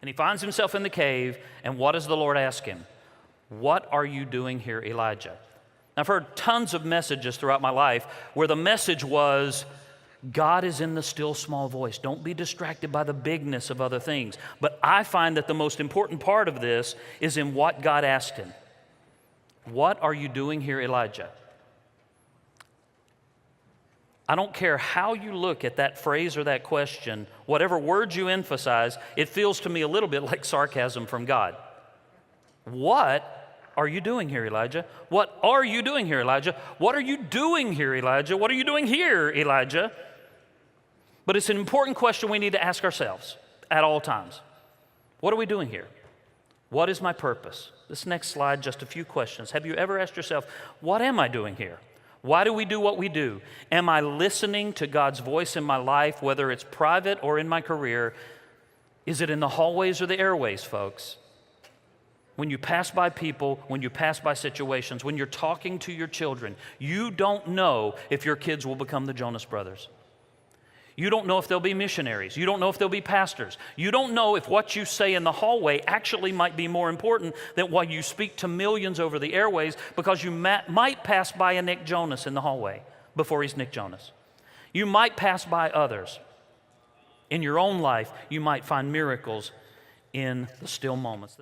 And he finds himself in the cave, and what does the Lord ask him? What are you doing here, Elijah? Now, I've heard tons of messages throughout my life where the message was, God is in the still small voice. Don't be distracted by the bigness of other things. But I find that the most important part of this is in what God asked him. What are you doing here, Elijah? I don't care how you look at that phrase or that question, whatever words you emphasize, it feels to me a little bit like sarcasm from God. What are you doing here, Elijah? What are you doing here, Elijah? What are you doing here, Elijah? What are you doing here, Elijah? But it's an important question we need to ask ourselves at all times. What are we doing here? What is my purpose? This next slide, just a few questions. Have you ever asked yourself, what am I doing here? Why do we do what we do? Am I listening to God's voice in my life, whether it's private or in my career? Is it in the hallways or the airways, folks? When you pass by people, when you pass by situations, when you're talking to your children, you don't know if your kids will become the Jonas brothers. You don't know if they'll be missionaries. You don't know if they'll be pastors. You don't know if what you say in the hallway actually might be more important than what you speak to millions over the airways, because you might pass by a Nick Jonas in the hallway before he's Nick Jonas. You might pass by others. In your own life, you might find miracles in the still moments.